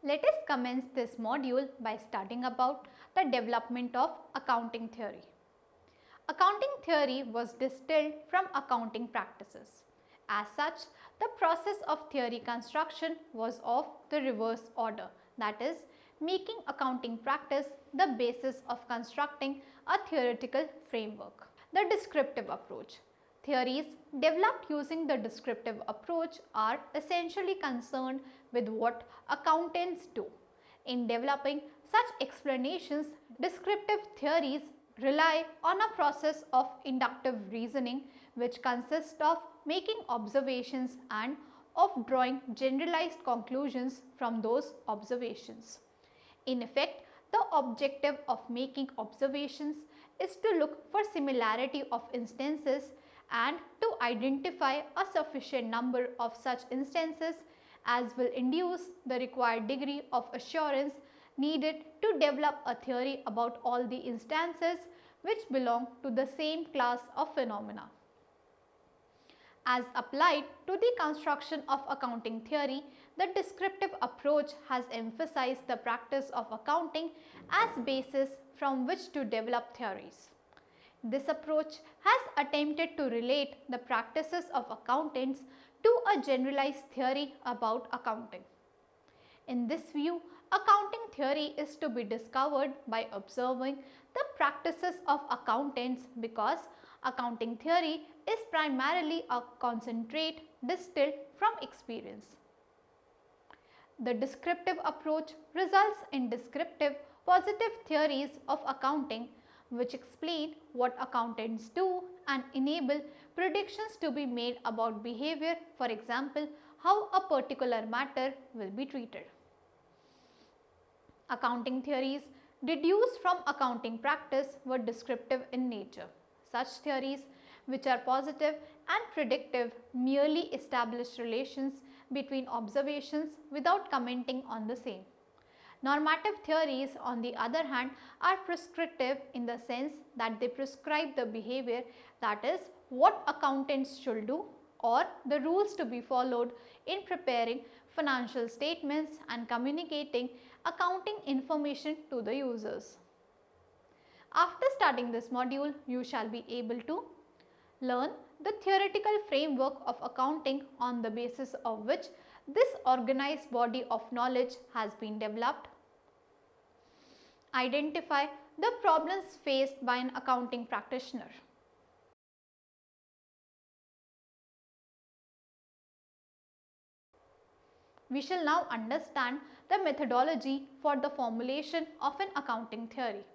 Let us commence this module by studying about the development of accounting theory. Accounting theory was distilled from accounting practices. As such, the process of theory construction was of the reverse order, that is, making accounting practice the basis of constructing a theoretical framework. The descriptive approach. Theories developed using the descriptive approach are essentially concerned with what accountants do. In developing such explanations, descriptive theories rely on a process of inductive reasoning which consists of making observations and of drawing generalized conclusions from those observations. In effect, the objective of making observations is to look for similarity of instances and to identify a sufficient number of such instances as will induce the required degree of assurance needed to develop a theory about all the instances which belong to the same class of phenomena. As applied to the construction of accounting theory, the descriptive approach has emphasized the practice of accounting as basis from which to develop theories. This approach has attempted to relate the practices of accountants to a generalized theory about accounting. In this view, accounting theory is to be discovered by observing the practices of accountants because accounting theory is primarily a concentrate distilled from experience. The descriptive approach results in descriptive positive theories of accounting which explain what accountants do and enable predictions to be made about behavior, for example, how a particular matter will be treated. Accounting theories deduced from accounting practice were descriptive in nature. Such theories, which are positive and predictive, merely establish relations between observations without commenting on the same. Normative theories, on the other hand, are prescriptive in the sense that they prescribe the behavior, that is, what accountants should do or the rules to be followed in preparing financial statements and communicating accounting information to the users. After studying this module, you shall be able to learn the theoretical framework of accounting on the basis of which this organized body of knowledge has been developed. Identify the problems faced by an accounting practitioner. We shall now understand the methodology for the formulation of an accounting theory.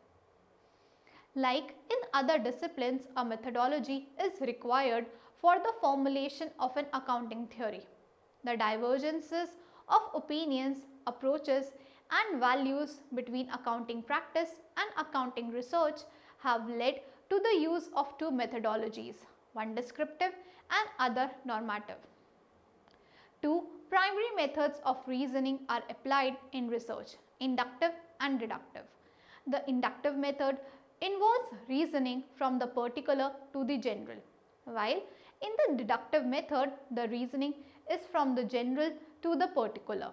Like in other disciplines, a methodology is required for the formulation of an accounting theory. The divergences of opinions, approaches and values between accounting practice and accounting research have led to the use of two methodologies, one descriptive and other normative. Two primary methods of reasoning are applied in research, inductive and deductive. The inductive method involves reasoning from the particular to the general, while in the deductive method, the reasoning is from the general to the particular.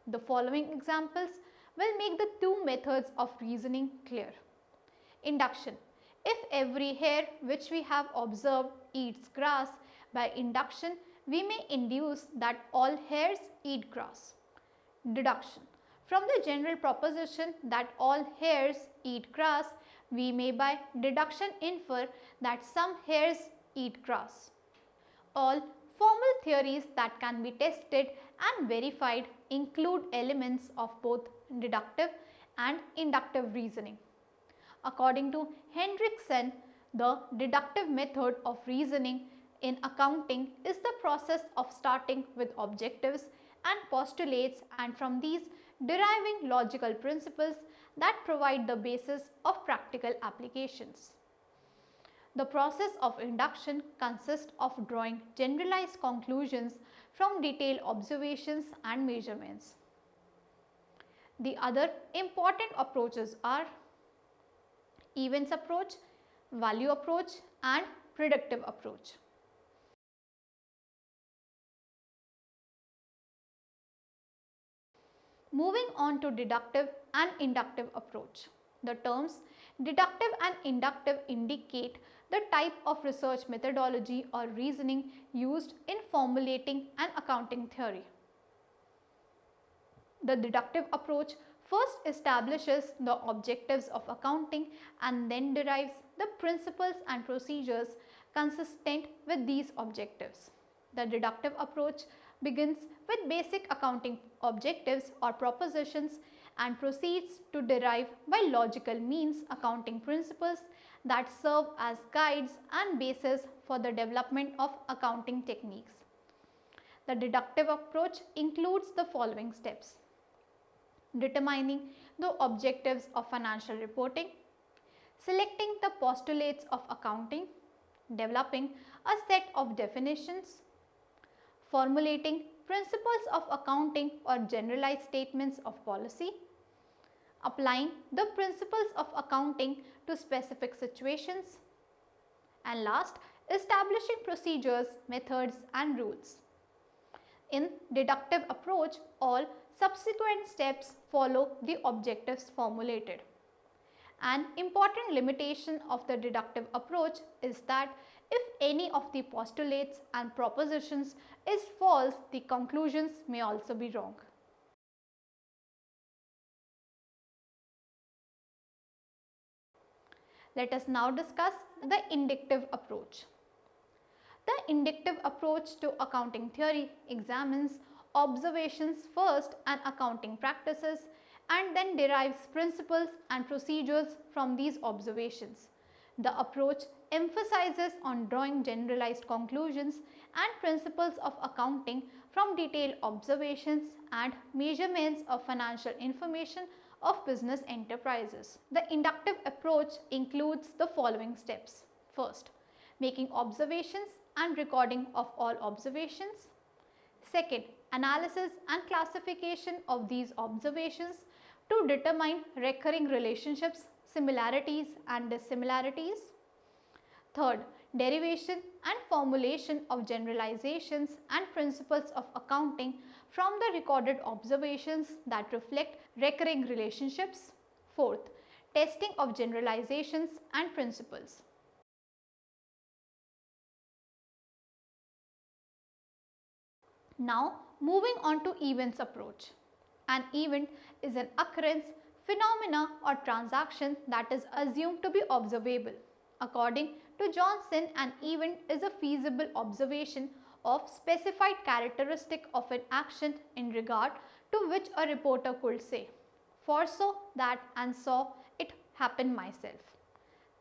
The following examples will make the two methods of reasoning clear. Induction. If every hare which we have observed eats grass, by induction we may induce that all hares eat grass. Deduction. From the general proposition that all hares eat grass, we may by deduction infer that some hares eat grass. All formal theories that can be tested and verified include elements of both deductive and inductive reasoning. According to Hendrickson, the deductive method of reasoning in accounting is the process of starting with objectives and postulates and from these deriving logical principles that provide the basis of practical applications. The process of induction consists of drawing generalized conclusions from detailed observations and measurements. The other important approaches are events approach, value approach and predictive approach. Moving on to deductive and inductive approach. The terms deductive and inductive indicate the type of research methodology or reasoning used in formulating an accounting theory. The deductive approach first establishes the objectives of accounting and then derives the principles and procedures consistent with these objectives. The deductive approach begins with basic accounting objectives or propositions and proceeds to derive by logical means accounting principles that serve as guides and bases for the development of accounting techniques. The deductive approach includes the following steps: determining the objectives of financial reporting, selecting the postulates of accounting, developing a set of definitions, formulating principles of accounting or generalized statements of policy, applying the principles of accounting to specific situations, and last, establishing procedures, methods and rules. In deductive approach, all subsequent steps follow the objectives formulated. An important limitation of the deductive approach is that if any of the postulates and propositions is false, the conclusions may also be wrong. Let us now discuss the inductive approach. The inductive approach to accounting theory examines observations first and accounting practices and then derives principles and procedures from these observations. The approach emphasizes on drawing generalized conclusions and principles of accounting from detailed observations and measurements of financial information of business enterprises. The inductive approach includes the following steps. First, making observations and recording of all observations. Second, analysis and classification of these observations to determine recurring relationships, similarities and dissimilarities. Third, derivation and formulation of generalizations and principles of accounting from the recorded observations that reflect recurring relationships. Fourth, testing of generalizations and principles. Now, moving on to events approach. An event is an occurrence, phenomena or transaction that is assumed to be observable. According to Johnson, an event is a feasible observation of specified characteristic of an action in regard to which a reporter could say, foresaw that and saw it happen myself.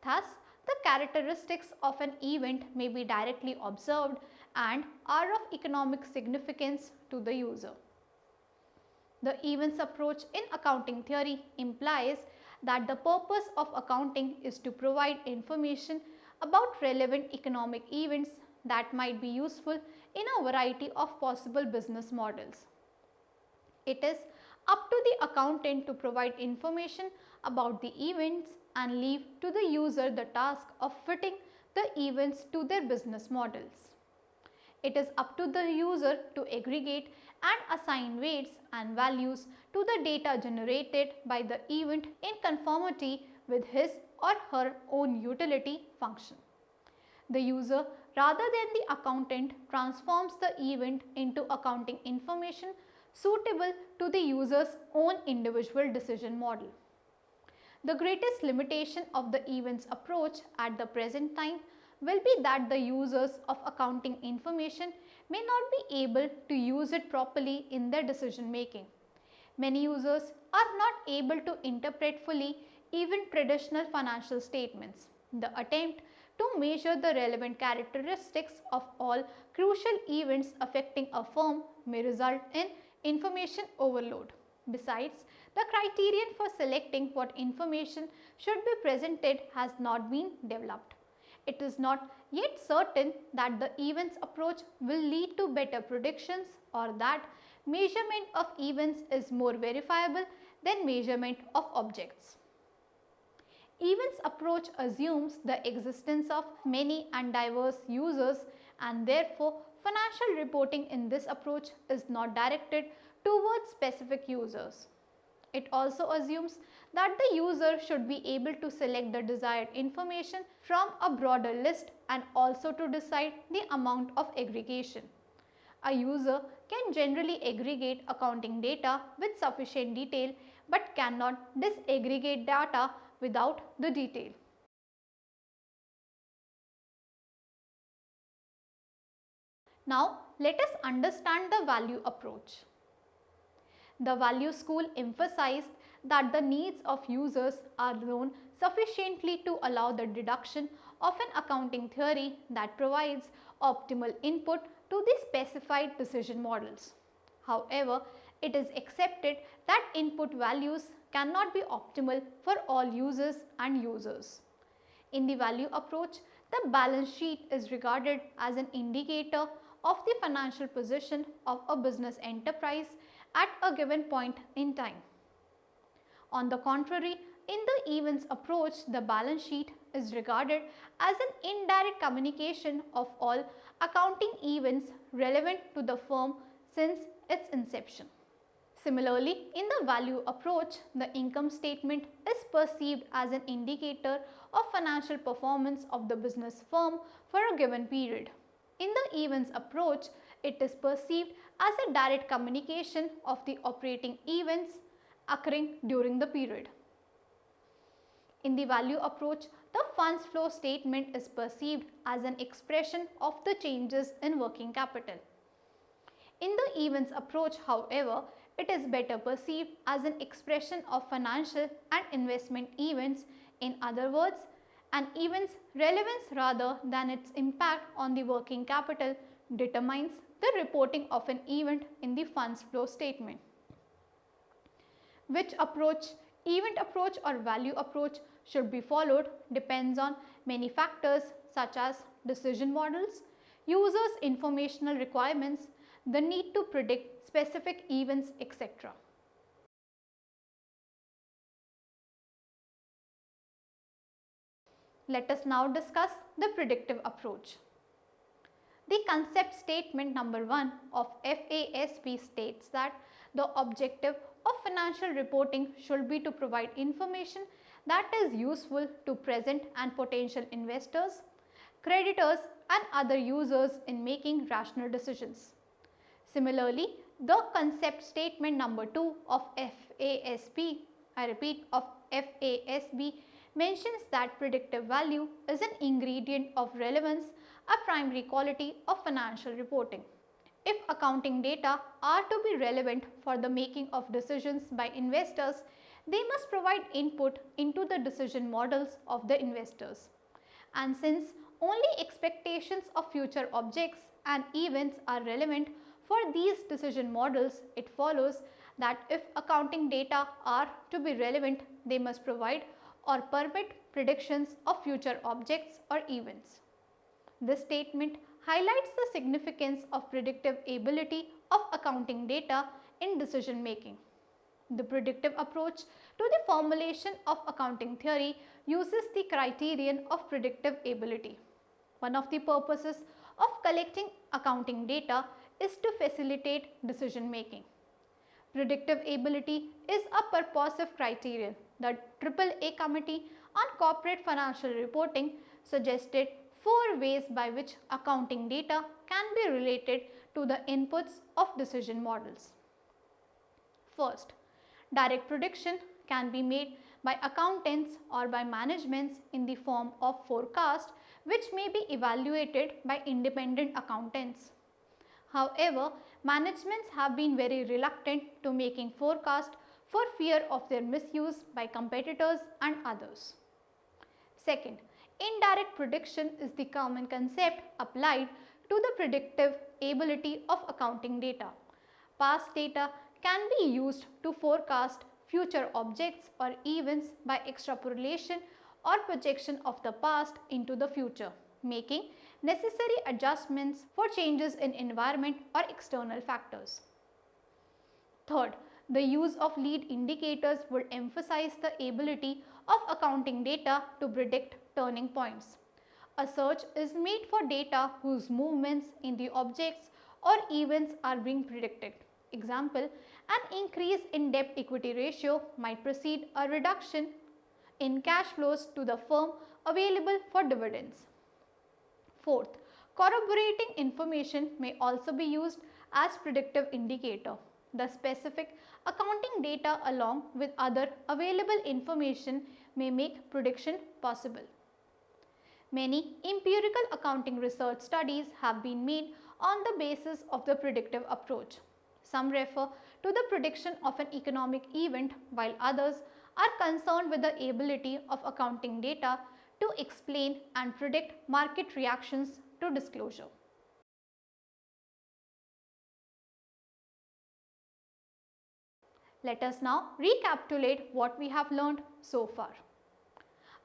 Thus, the characteristics of an event may be directly observed and are of economic significance to the user. The events approach in accounting theory implies that the purpose of accounting is to provide information about relevant economic events that might be useful in a variety of possible business models. It is up to the accountant to provide information about the events and leave to the user the task of fitting the events to their business models. It is up to the user to aggregate and assign weights and values to the data generated by the event in conformity with his or her own utility function. The user, rather than the accountant, transforms the event into accounting information suitable to the user's own individual decision model. The greatest limitation of the events approach at the present time will be that the users of accounting information may not be able to use it properly in their decision making. Many users are not able to interpret fully even traditional financial statements. The attempt to measure the relevant characteristics of all crucial events affecting a firm may result in information overload. Besides, the criterion for selecting what information should be presented has not been developed. It is not yet certain that the events approach will lead to better predictions or that measurement of events is more verifiable than measurement of objects. Events approach assumes the existence of many and diverse users, and therefore financial reporting in this approach is not directed towards specific users. It also assumes that the user should be able to select the desired information from a broader list and also to decide the amount of aggregation. A user can generally aggregate accounting data with sufficient detail but cannot disaggregate data without the detail. Now, let us understand the value approach. The value school emphasized that the needs of users are known sufficiently to allow the deduction of an accounting theory that provides optimal input to the specified decision models. However, it is accepted that input values cannot be optimal for all users and users. In the value approach, the balance sheet is regarded as an indicator of the financial position of a business enterprise at a given point in time. On the contrary, in the events approach, the balance sheet is regarded as an indirect communication of all accounting events relevant to the firm since its inception. Similarly, in the value approach, the income statement is perceived as an indicator of financial performance of the business firm for a given period. In the events approach, it is perceived as a direct communication of the operating events occurring during the period. In the value approach, the funds flow statement is perceived as an expression of the changes in working capital. In the events approach, however, it is better perceived as an expression of financial and investment events, in other words, an event's relevance rather than its impact on the working capital determines the reporting of an event in the funds flow statement. Which approach, event approach or value approach, should be followed depends on many factors such as decision models, users' informational requirements, the need to predict specific events, etc. Let us now discuss the predictive approach. The concept statement number 1 of FASB states that the objective of financial reporting should be to provide information that is useful to present and potential investors, creditors and other users in making rational decisions. Similarly, the concept statement number 2 of FASB, of FASB mentions that predictive value is an ingredient of relevance, a primary quality of financial reporting. If accounting data are to be relevant for the making of decisions by investors, they must provide input into the decision models of the investors. And since only expectations of future objects and events are relevant for these decision models, it follows that if accounting data are to be relevant, they must provide or permit predictions of future objects or events. This statement highlights the significance of predictive ability of accounting data in decision making. The predictive approach to the formulation of accounting theory uses the criterion of predictive ability. One of the purposes of collecting accounting data is to facilitate decision making. Predictive ability is a purposive criterion. The AAA Committee on Corporate Financial Reporting suggested 4 ways by which accounting data can be related to the inputs of decision models. First, direct prediction can be made by accountants or by managements in the form of forecast, which may be evaluated by independent accountants. However, managements have been very reluctant to making forecast for fear of their misuse by competitors and others. Second, indirect prediction is the common concept applied to the predictive ability of accounting data. Past data can be used to forecast future objects or events by extrapolation or projection of the past into the future, making necessary adjustments for changes in environment or external factors. Third, the use of lead indicators would emphasize the ability of accounting data to predict turning points. A search is made for data whose movements in the objects or events are being predicted. Example, an increase in debt equity ratio might precede a reduction in cash flows to the firm available for dividends. Fourth, corroborating information may also be used as predictive indicator. The specific accounting data along with other available information may make prediction possible. Many empirical accounting research studies have been made on the basis of the predictive approach. Some refer to the prediction of an economic event, while others are concerned with the ability of accounting data to explain and predict market reactions to disclosure. Let us now recapitulate what we have learned so far.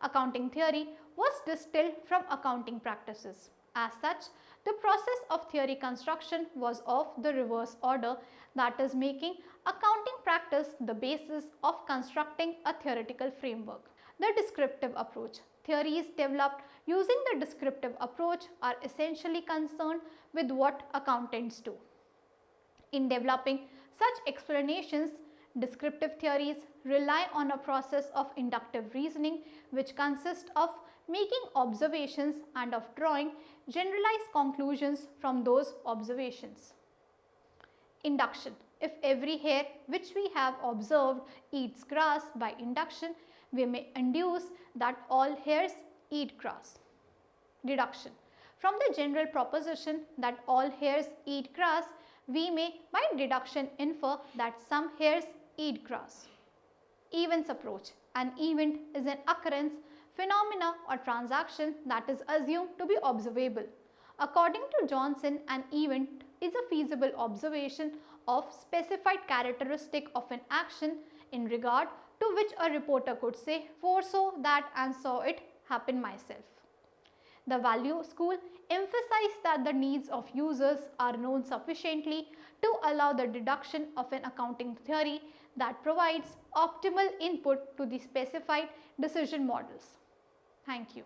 Accounting theory was distilled from accounting practices. As such, the process of theory construction was of the reverse order, that is, making accounting practice the basis of constructing a theoretical framework. The descriptive approach. Theories developed using the descriptive approach are essentially concerned with what accountants do. In developing such explanations, descriptive theories rely on a process of inductive reasoning, which consists of making observations and of drawing generalized conclusions from those observations. Induction. If every hair which we have observed eats grass, by induction we may induce that all hairs eat grass. Deduction. From the general proposition that all hairs eat grass, we may by deduction infer that some hairs eat grass. Events approach. An event is an occurrence, phenomena or transaction that is assumed to be observable. According to Johnson, an event is a feasible observation of specified characteristic of an action in regard to which a reporter could say, foresaw that and saw it happen myself. The value school emphasized that the needs of users are known sufficiently to allow the deduction of an accounting theory that provides optimal input to the specified decision models. Thank you.